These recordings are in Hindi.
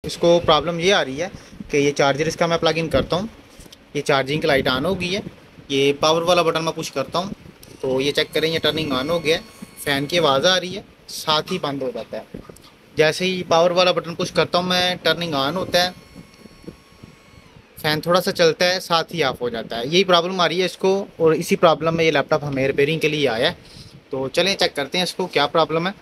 इसको प्रॉब्लम ये आ रही है कि ये चार्जर इसका मैं प्लग इन करता हूँ, ये चार्जिंग की लाइट ऑन हो गई है। ये पावर वाला बटन मैं पुश करता हूँ तो ये चेक करें, ये टर्निंग ऑन हो गया है। फ़ैन की आवाज़ आ रही है, साथ ही बंद हो जाता है। जैसे ही पावर वाला बटन पुश करता हूँ मैं, टर्निंग ऑन होता है, फ़ैन थोड़ा सा चलता है, साथ ही ऑफ हो जाता है। यही प्रॉब्लम आ रही है इसको, और इसी प्रॉब्लम में ये लैपटॉप हमें रिपेयरिंग के लिए आया है। तो चलें चेक करते हैं इसको क्या प्रॉब्लम है।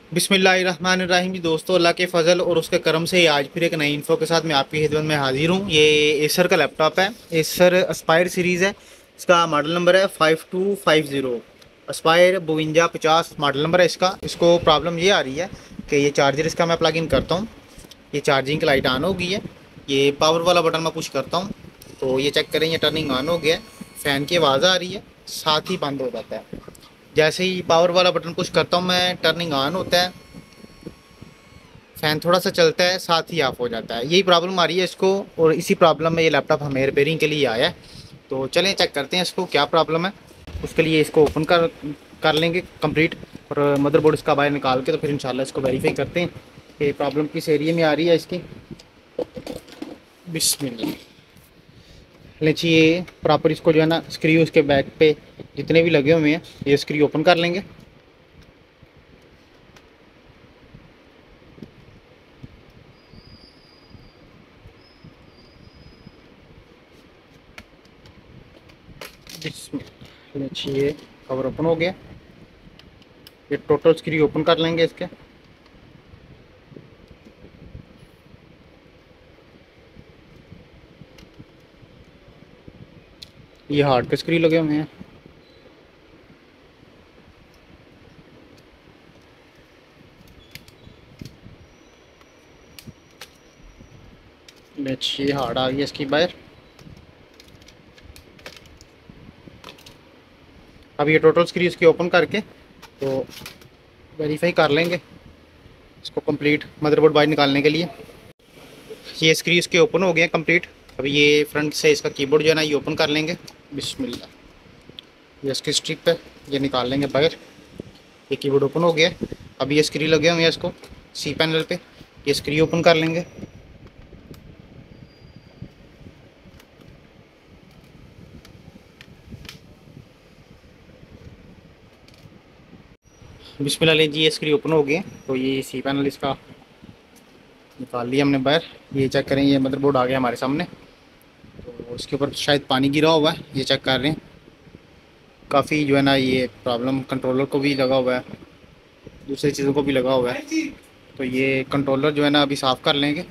बिस्मिल्लाहिर्रहमानिर्रहीम जी। दोस्तों, अल्लाह के फ़ज़ल और उसके करम से आज फिर एक नई इन्फो के साथ मैं आपकी खिदमत में हाजिर हूँ। ये एसर का लैपटॉप है, एसर एस्पायर सीरीज़ है। इसका मॉडल नंबर है 5250, एस्पायर 5250 मॉडल नंबर है इसका। इसको प्रॉब्लम ये आ रही है कि ये चार्जर इसका मैं प्लग इन करता हूँ, ये चार्जिंग की लाइट ऑन हो गई है। ये पावर वाला बटन मैं पुश करता हूँ तो ये चेक करें, ये टर्निंग ऑन हो गया है। फ़ैन की आवाज़ आ रही है, साथ ही बंद हो जाता है। जैसे ही पावर वाला बटन पुश करता हूँ मैं, टर्निंग ऑन होता है, फ़ैन थोड़ा सा चलता है, साथ ही ऑफ हो जाता है। यही प्रॉब्लम आ रही है इसको, और इसी प्रॉब्लम में ये लैपटॉप हमें रिपेयरिंग के लिए आया है। तो चलें चेक करते हैं इसको क्या प्रॉब्लम है। उसके लिए इसको ओपन कर लेंगे कंप्लीट, और मदरबोर्ड इसका बाहर निकाल के तो फिर इंशाल्लाह इसको वेरीफाई करते हैं कि प्रॉब्लम किस एरिया में आ रही है इसकी। बिस्मिल्लाह। लीजिए, ये प्रॉपर इसको जो है ना, स्क्रू उसके बैक पे जितने भी लगे हुए हैं ये स्क्रू ओपन कर लेंगे। लीजिए, कवर ओपन हो गया। ये टोटल स्क्रू ओपन कर लेंगे इसके। ये हार्ड के स्क्रू लगे हुए हैं। ये हार्ड आ गई इसकी बाहर। अब ये टोटल स्क्रू इसकी ओपन करके तो वेरीफाई कर लेंगे इसको कंप्लीट मदरबोर्ड बाहर निकालने के लिए। ये स्क्रू इसके ओपन हो गए कंप्लीट। अभी ये फ्रंट से इसका कीबोर्ड जो है ना, ये ओपन कर लेंगे। बिस्मिल्लाह। ये इसकी स्ट्रिप है, ये निकाल लेंगे बाहर। ये कीबोर्ड ओपन हो गया। अभी ये स्क्रू लगे हुए हैं इसको सी पैनल पे, ये स्क्रू ओपन कर लेंगे। बिस्मिल्लाह जी, ये स्क्रू ओपन हो गए। तो ये सी पैनल इसका निकाल लिया हमने बाहर। ये चेक करें, ये मदरबोर्ड आ गया हमारे सामने। तो इसके ऊपर शायद पानी गिरा हुआ है, ये चेक कर रहे हैं। काफ़ी जो है ना, ये प्रॉब्लम कंट्रोलर को भी लगा हुआ है, दूसरी चीज़ों को भी लगा हुआ है। तो ये कंट्रोलर जो है ना, अभी साफ़ कर लेंगे।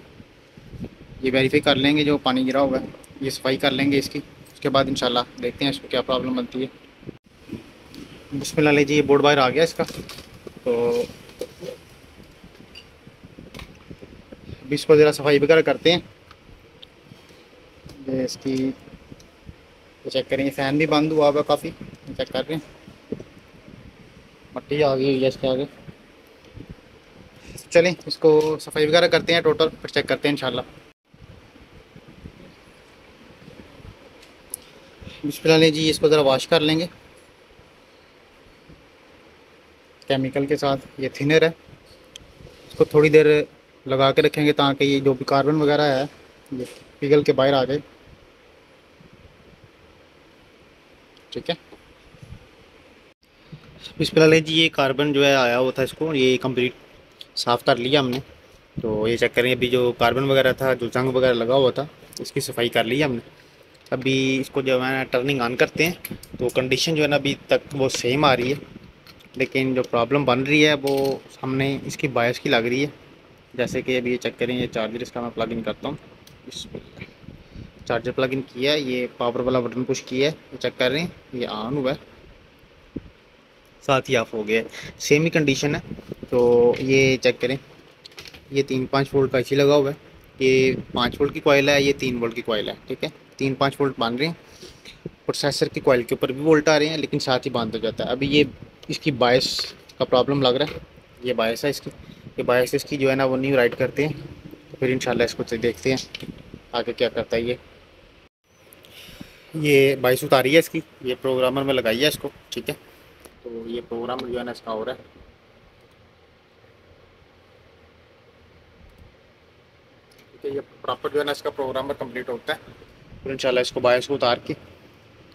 ये वेरीफाई कर लेंगे जो पानी गिरा हुआ है, ये सफाई कर लेंगे इसकी। उसके बाद इंशाल्लाह देखते हैं इसको क्या प्रॉब्लम बनती है। बिस्मिल्लाह जी, ये बोर्ड बाहर आ गया इसका। तो अभी इसको ज़रा सफाई वगैरह करते हैं। ये इसकी तो चेक करेंगे, फ़ैन भी बंद हुआ हुआ काफ़ी, चेक कर रहे हैं। मट्टी आ गई है इसके आगे। चलें इसको सफाई वगैरह करते हैं टोटल, फिर चेक करते हैं इंशाल्लाह। बिस्मिल्लाह जी, इसको ज़रा वॉश कर लेंगे केमिकल के साथ। ये थिनर है, इसको थोड़ी देर लगा के रखेंगे ताकि ये जो भी कार्बन वगैरह है ये पिघल के बाहर आ जाए। ठीक है। बिस्मिल्लाह जी, ये कार्बन जो है आया हुआ था, इसको ये कंप्लीट साफ़ कर लिया हमने। तो ये चेक करें, अभी जो कार्बन वगैरह था, जो जंग वगैरह लगा हुआ था, इसकी सफाई कर ली हमने। अभी इसको जो है टर्निंग ऑन करते हैं तो कंडीशन जो है ना अभी तक वो सेम आ रही है, लेकिन जो प्रॉब्लम बन रही है वो हमने इसकी बायस की लग रही है। जैसे कि अभी ये चेक करें, ये चार्जर इसका मैं प्लग इन करता हूँ। चार्जर प्लग इन किया है, ये पावर वाला बटन पुश किया है, ये चेक कर रहे हैं, ये ऑन हुआ है, साथ ही ऑफ हो गया है। सेम ही कंडीशन है। तो ये चेक करें, ये 3-5 वोल्ट का इसी लगा हुआ है। ये 5 वोल्ट की कॉइल है, ये 3 वोल्ट की कॉइल है। ठीक है, 3-5 वोल्ट बन रहे हैं। प्रोसेसर की कॉइल के ऊपर भी वोल्ट आ रहे हैं, लेकिन साथ ही बंद हो जाता है। अभी ये इसकी बायस का प्रॉब्लम लग रहा है। ये बायस है इसकी, ये बायस इसकी जो है ना वो न्यू राइट करते हैं, तो फिर इंशाल्लाह इसको देखते हैं आगे क्या करता है ये। ये बाईस उतारी है इसकी, ये प्रोग्रामर में लगाई है इसको, ठीक है। तो ये प्रोग्रामर जो है ना इसका हो रहा है, ठीक है। ये प्रॉपर जो है ना इसका प्रोग्रामर कंप्लीट होता है, फिर इंशाल्लाह इसको बाईस को उतार के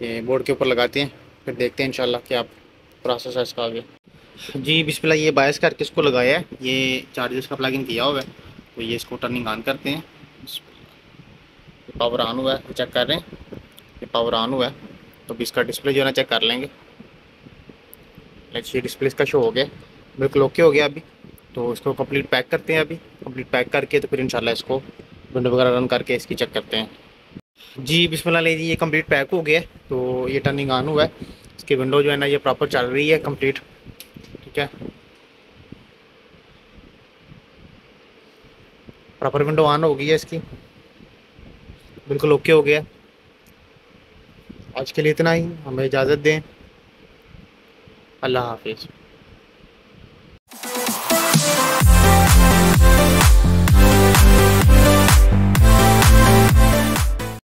ये बोर्ड के ऊपर लगाते हैं, फिर देखते हैं इंशाल्लाह क्या प्रोसेस है इसका आगे। जी बिस्मिल्लाह, ये बायस करके इसको लगाया है, ये चार्जर्स का प्लग इन किया हुआ है। तो ये इसको टर्निंग ऑन करते हैं, ये पावर ऑन हुआ है, चेक कर रहे हैं, ये पावर ऑन हुआ है। तो अभी इसका डिस्प्ले जो है ना चेक कर लेंगे। ये डिस्प्ले इसका शो हो गया, बिल्कुल ओके हो गया अभी। तो इसको कंप्लीट पैक करते हैं अभी, कंप्लीट पैक करके तो फिर इंशाल्लाह इसको विंडो वगैरह रन करके इसकी चेक करते हैं। जी बिस्मिल्लाह जी, ये कंप्लीट पैक हो गया है। तो ये टर्निंग ऑन हुआ है, इसकी विंडो जो है ना ये प्रॉपर चल रही है कंप्लीट, ठीक है। प्रॉपर विंडो ऑन हो गई है इसकी, बिल्कुल ओके हो गया। आज के लिए इतना ही, हमें इजाज़त दें। अल्लाह हाफिज़।